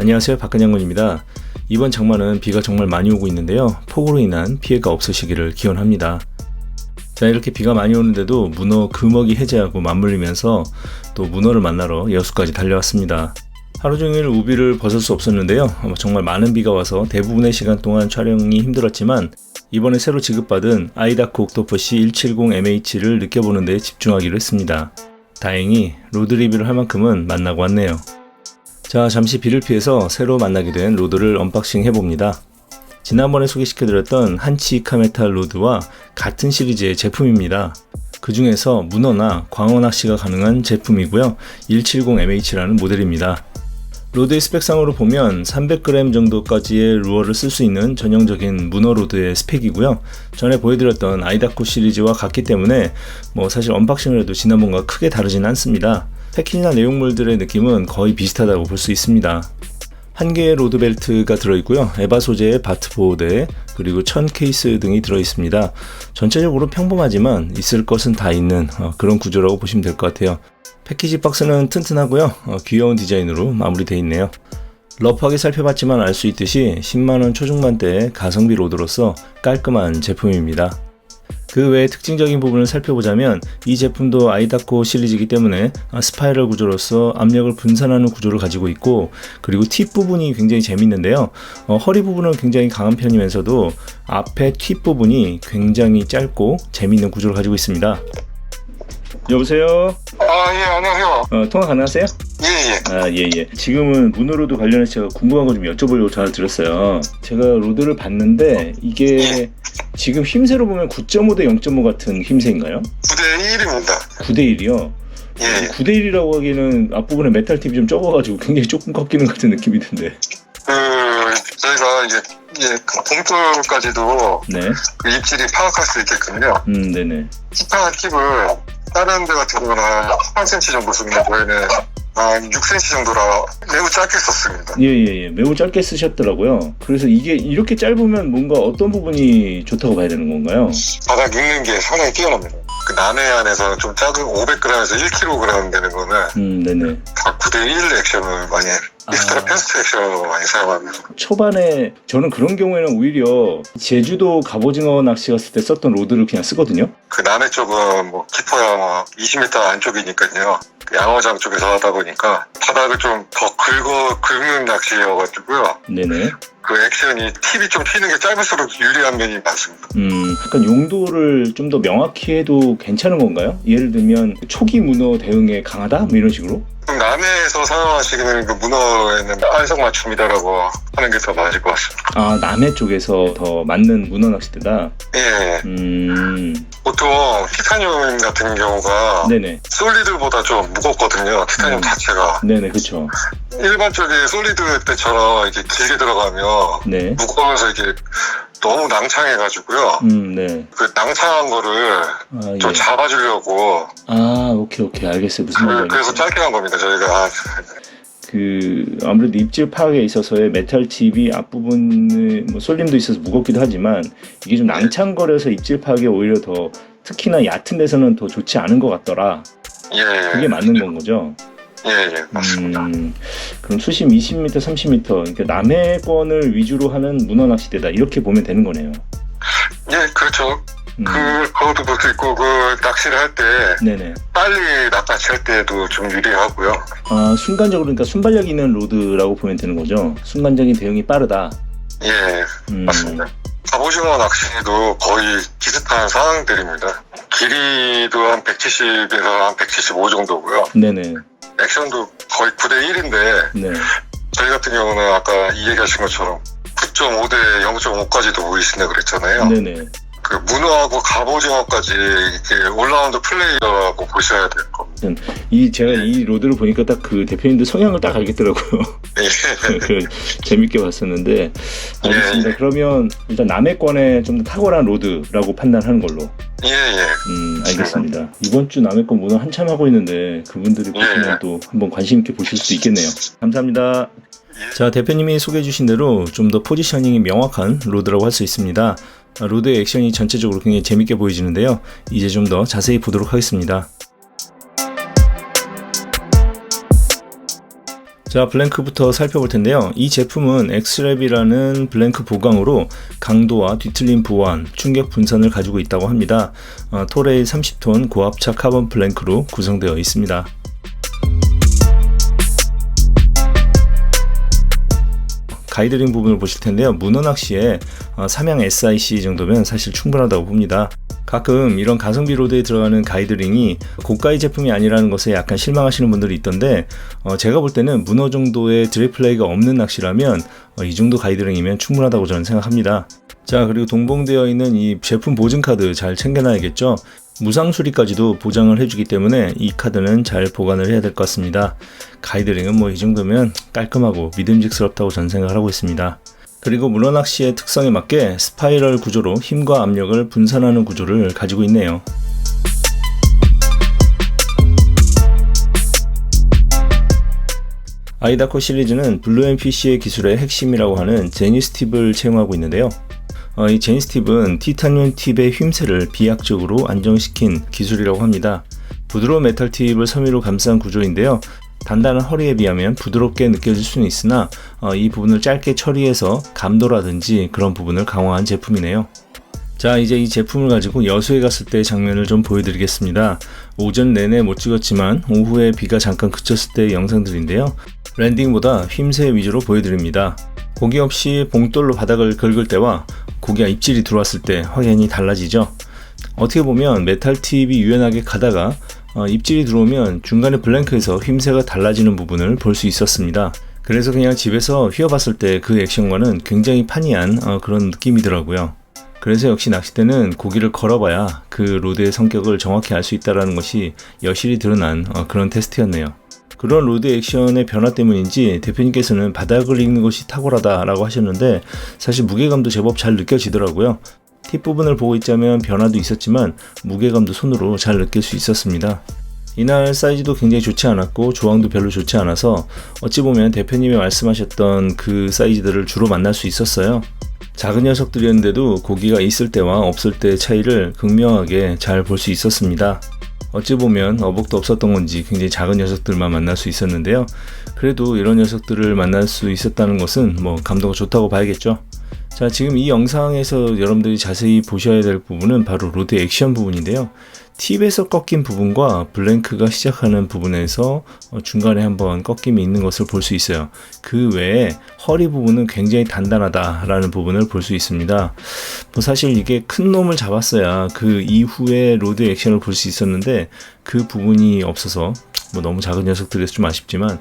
안녕하세요, 박근양군입니다. 이번 장마는 비가 정말 많이 오고 있는데요, 폭우로 인한 피해가 없으시기를 기원합니다. 자, 이렇게 비가 많이 오는데도 문어 금어기 해제하고 맞물리면서 또 문어를 만나러 여수까지 달려왔습니다. 하루종일 우비를 벗을 수 없었는데요, 정말 많은 비가 와서 대부분의 시간 동안 촬영이 힘들었지만 이번에 새로 지급받은 아이다코 옥토퍼시 170MH를 느껴보는 데 집중하기로 했습니다. 다행히 로드 리뷰를 할 만큼은 만나고 왔네요. 자, 잠시 비를 피해서 새로 만나게 된 로드를 언박싱 해봅니다. 지난번에 소개시켜드렸던 한치 카메탈 로드와 같은 시리즈의 제품입니다. 그 중에서 문어나 광어 낚시가 가능한 제품이고요, 170MH라는 모델입니다. 로드의 스펙상으로 보면 300g 정도까지의 루어를 쓸 수 있는 전형적인 문어 로드의 스펙이고요, 전에 보여드렸던 아이다코 시리즈와 같기 때문에 사실 언박싱을 해도 지난번과 크게 다르진 않습니다. 패키지나 내용물들의 느낌은 거의 비슷하다고 볼 수 있습니다. 한 개의 로드 벨트가 들어있고요, 에바 소재의 바트보드, 그리고 천 케이스 등이 들어있습니다. 전체적으로 평범하지만 있을 것은 다 있는 그런 구조라고 보시면 될 것 같아요. 패키지 박스는 튼튼하고요, 귀여운 디자인으로 마무리되어 있네요. 러프하게 살펴봤지만 알 수 있듯이 10만원 초중반대의 가성비 로드로서 깔끔한 제품입니다. 그 외에 특징적인 부분을 살펴보자면 이 제품도 아이다코 시리즈이기 때문에 스파이럴 구조로서 압력을 분산하는 구조를 가지고 있고, 그리고 팁 부분이 굉장히 재밌는데요, 허리 부분은 굉장히 강한 편이면서도 앞에 팁 부분이 굉장히 짧고 재밌는 구조를 가지고 있습니다. 여보세요? 예, 안녕하세요. 통화 가능하세요? 예. 예. 지금은 문어로드 관련해서 제가 궁금한 거 좀 여쭤보려고 전화 드렸어요. 제가 로드를 봤는데 이게 지금 힘새로 보면 9.5 대 0.5 같은 힘새인가요? 9대 1입니다. 9대 1이요? 예. 9대 1이라고 하기에는 앞부분에 메탈 팁이 좀 적어가지고 굉장히 조금 꺾이는 것 같은 느낌이 드는데. 저희가 이제 봉돌까지도 네. 그 입질이 파악할 수 있게끔요. 네네. 힙한 팁을 다른 데 같은 경우는 한 18cm 정도 쓰는데 저희는 한 6cm 정도라 매우 짧게 썼습니다. 예. 매우 짧게 쓰셨더라고요. 그래서 이게 이렇게 짧으면 뭔가 어떤 부분이 좋다고 봐야 되는 건가요? 바닥 긁는 게 상당히 뛰어납니다. 그 남해안에서 좀 작은 500g에서 1kg 되는 거는 네네. 다 9대 1 액션을 많이 익스트라 패스트 액션으로 많이 사용합니다. 초반에 저는 그런 경우에는 오히려 제주도 갑오징어 낚시 갔을 때 썼던 로드를 그냥 쓰거든요. 그 남해 쪽은 깊어야 20m 안쪽이니까요. 그 양어장 쪽에서 하다 보니까 바닥을 좀 더 긁는 낚시여가지고요. 네네. 그 액션이 팁이 좀 튀는 게 짧을수록 유리한 면이 많습니다. 약간 용도를 좀 더 명확히 해도 괜찮은 건가요? 예를 들면 초기 문어 대응에 강하다? 이런 식으로? 남해에서 사용하시는 그 문어에는 안성맞춤이다라고 하는 게 더 맞을 것 같습니다. 남해 쪽에서 더 맞는 문어 낚시대다? 예. 보통 티타늄 같은 경우가 네네. 솔리드보다 좀 무겁거든요. 티타늄 자체가. 네네, 그쵸. 일반적인 솔리드 때처럼 이렇게 길게 들어가면 네. 무거워서 이게 너무 낭창해가지고요. 네. 그 낭창한 거를 좀 예. 잡아주려고. 오케이. 알겠어요. 무슨 말인지 그래서 알겠어요. 짧게 한 겁니다, 저희가. 아무래도 입질 파악에 있어서의 메탈 팁이 앞부분에 쏠림도 있어서 무겁기도 하지만 이게 좀 낭창거려서 입질 파악에 오히려 더 특히나 얕은 데서는 더 좋지 않은 것 같더라. 예. 그게 맞는 건 거죠? 예, 맞습니다. 그럼 수심 20m, 30m, 그러니까 남해권을 위주로 하는 문어 낚시대다, 이렇게 보면 되는 거네요. 예, 그렇죠. 그것도 볼 수 있고, 낚시를 할 때, 네네. 빨리 낚아챌 때도 좀 유리하고요. 순간적으로, 그러니까 순발력 있는 로드라고 보면 되는 거죠? 순간적인 대응이 빠르다. 예, 맞습니다. 갑오징어 낚시도 거의 비슷한 상황들입니다. 길이도 한 170에서 한 175 정도고요. 네네. 액션도 거의 9대 1인데, 네. 저희 같은 경우는 아까 이 얘기하신 것처럼 9.5 대 0.5까지도 보이신다 그랬잖아요. 네네. 그 문어하고 갑오징어까지 이렇게 올라운드 플레이어라고 보셔야 될 겁니다. 제가 이 로드를 보니까 딱 그 대표님들 성향을 딱 알겠더라고요. 예. 재밌게 봤었는데. 알겠습니다. 예. 그러면 일단 남해권에 좀 더 탁월한 로드라고 판단하는 걸로. 예. 알겠습니다. 이번 주 남해권 문어 한참 하고 있는데 그분들이 보시면 또 한번 관심 있게 보실 수도 있겠네요. 감사합니다. 자, 대표님이 소개해 주신 대로 좀 더 포지셔닝이 명확한 로드라고 할 수 있습니다. 로드의 액션이 전체적으로 굉장히 재밌게 보여지는데요, 이제 좀 더 자세히 보도록 하겠습니다. 자, 블랭크부터 살펴볼 텐데요. 이 제품은 엑스랩이라는 블랭크 보강으로 강도와 뒤틀림 보완, 충격 분산을 가지고 있다고 합니다. 토레일 30톤 고압차 카본 블랭크로 구성되어 있습니다. 가이드링 부분을 보실 텐데요. 문어 낚시에 삼양 SIC 정도면 사실 충분하다고 봅니다. 가끔 이런 가성비 로드에 들어가는 가이드링이 고가의 제품이 아니라는 것에 약간 실망하시는 분들이 있던데, 제가 볼 때는 문어 정도의 드래플레이가 없는 낚시라면 이 정도 가이드링이면 충분하다고 저는 생각합니다. 자, 그리고 동봉되어 있는 이 제품 보증카드 잘 챙겨놔야겠죠. 무상 수리까지도 보장을 해주기 때문에 이 카드는 잘 보관을 해야 될 것 같습니다. 가이드링은 뭐 이 정도면 깔끔하고 믿음직스럽다고 저는 생각을 하고 있습니다. 그리고 문어 낚시의 특성에 맞게 스파이럴 구조로 힘과 압력을 분산하는 구조를 가지고 있네요. 아이다코 시리즈는 블루MPC의 기술의 핵심이라고 하는 제니스 팁을 채용하고 있는데요. 이 제니스 팁은 티타늄 팁의 휨새를 비약적으로 안정시킨 기술이라고 합니다. 부드러운 메탈 팁을 섬유로 감싼 구조인데요. 단단한 허리에 비하면 부드럽게 느껴질 수는 있으나 이 부분을 짧게 처리해서 감도라든지 그런 부분을 강화한 제품이네요. 자, 이제 이 제품을 가지고 여수에 갔을 때의 장면을 좀 보여드리겠습니다. 오전 내내 못 찍었지만 오후에 비가 잠깐 그쳤을 때의 영상들인데요. 랜딩보다 휨새 위주로 보여드립니다. 고기 없이 봉돌로 바닥을 긁을 때와 고기가 입질이 들어왔을 때 확연히 달라지죠. 어떻게 보면 메탈 팁이 유연하게 가다가 입질이 들어오면 중간에 블랭크에서 휨새가 달라지는 부분을 볼 수 있었습니다. 그래서 그냥 집에서 휘어봤을 때 그 액션과는 굉장히 판이한 그런 느낌이더라고요. 그래서 역시 낚싯대는 고기를 걸어봐야 그 로드의 성격을 정확히 알 수 있다는 것이 여실히 드러난 그런 테스트였네요. 그런 로드 액션의 변화 때문인지 대표님께서는 바닥을 읽는 것이 탁월하다라고 하셨는데, 사실 무게감도 제법 잘 느껴지더라고요. 팁 부분을 보고 있자면 변화도 있었지만 무게감도 손으로 잘 느낄 수 있었습니다. 이날 사이즈도 굉장히 좋지 않았고 조항도 별로 좋지 않아서 어찌 보면 대표님이 말씀하셨던 그 사이즈들을 주로 만날 수 있었어요. 작은 녀석들이었는데도 고기가 있을 때와 없을 때의 차이를 극명하게 잘 볼 수 있었습니다. 어찌 보면 어복도 없었던 건지 굉장히 작은 녀석들만 만날 수 있었는데요. 그래도 이런 녀석들을 만날 수 있었다는 것은 뭐 감도가 좋다고 봐야겠죠. 자, 지금 이 영상에서 여러분들이 자세히 보셔야 될 부분은 바로 로드 액션 부분인데요. 팁에서 꺾인 부분과 블랭크가 시작하는 부분에서 중간에 한번 꺾임이 있는 것을 볼 수 있어요. 그 외에 허리 부분은 굉장히 단단하다라는 부분을 볼 수 있습니다. 뭐 사실 이게 큰 놈을 잡았어야 그 이후에 로드 액션을 볼 수 있었는데 그 부분이 없어서 뭐 너무 작은 녀석들에서 좀 아쉽지만,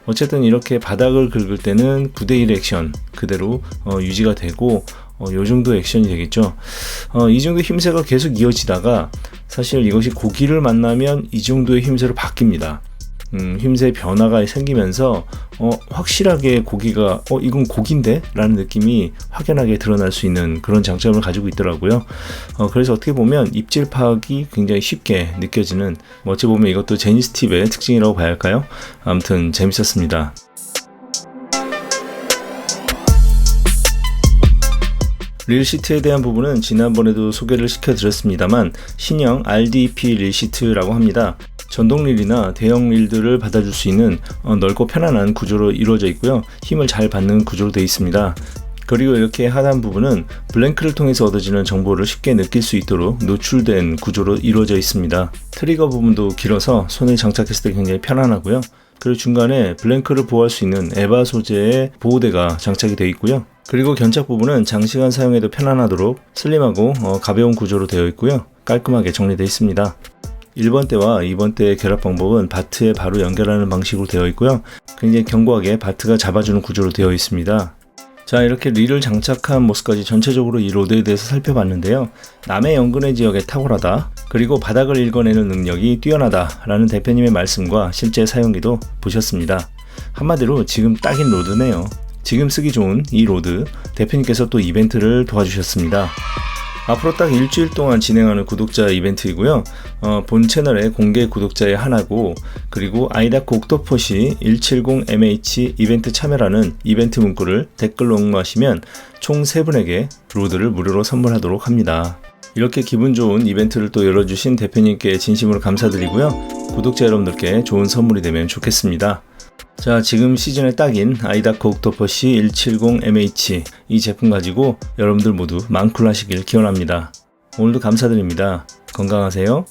어쨌든 이렇게 바닥을 긁을 때는 9대1 액션 그대로 유지가 되고 요 정도 액션이 되겠죠. 이 정도 휨새가 계속 이어지다가 사실 이것이 고기를 만나면 이 정도의 휨새로 바뀝니다. 휨새 변화가 생기면서 확실하게 고기가 이건 고기인데? 라는 느낌이 확연하게 드러날 수 있는 그런 장점을 가지고 있더라고요. 그래서 어떻게 보면 입질 파악이 굉장히 쉽게 느껴지는, 어찌 보면 이것도 제니스 팁의 특징이라고 봐야 할까요? 아무튼 재밌었습니다. 릴시트에 대한 부분은 지난번에도 소개를 시켜드렸습니다만 신형 RDP 릴시트라고 합니다. 전동 릴이나 대형 릴들을 받아줄 수 있는 넓고 편안한 구조로 이루어져 있고요. 힘을 잘 받는 구조로 되어 있습니다. 그리고 이렇게 하단 부분은 블랭크를 통해서 얻어지는 정보를 쉽게 느낄 수 있도록 노출된 구조로 이루어져 있습니다. 트리거 부분도 길어서 손에 장착했을 때 굉장히 편안하고요. 그리고 중간에 블랭크를 보호할 수 있는 에바 소재의 보호대가 장착이 되어 있고요. 그리고 견착 부분은 장시간 사용해도 편안하도록 슬림하고 가벼운 구조로 되어 있고요. 깔끔하게 정리되어 있습니다. 1번 대와 2번 대의 결합 방법은 바트에 바로 연결하는 방식으로 되어 있고요. 굉장히 견고하게 바트가 잡아주는 구조로 되어 있습니다. 자, 이렇게 릴을 장착한 모습까지 전체적으로 이 로드에 대해서 살펴봤는데요. 남해 연근해 지역에 탁월하다, 그리고 바닥을 읽어내는 능력이 뛰어나다 라는 대표님의 말씀과 실제 사용기도 보셨습니다. 한마디로 지금 딱인 로드네요. 지금 쓰기 좋은 이 로드, 대표님께서 또 이벤트를 도와주셨습니다. 앞으로 딱 일주일 동안 진행하는 구독자 이벤트이고요. 본 채널의 공개 구독자의 하나고, 그리고 아이다코 옥토퍼시 170MH 이벤트 참여라는 이벤트 문구를 댓글로 응모하시면 총 3분에게 로드를 무료로 선물하도록 합니다. 이렇게 기분 좋은 이벤트를 또 열어주신 대표님께 진심으로 감사드리고요. 구독자 여러분들께 좋은 선물이 되면 좋겠습니다. 자, 지금 시즌의 딱인 아이다코 옥토퍼시 170MH 이 제품 가지고 여러분들 모두 망쿨 하시길 기원합니다. 오늘도 감사드립니다. 건강하세요.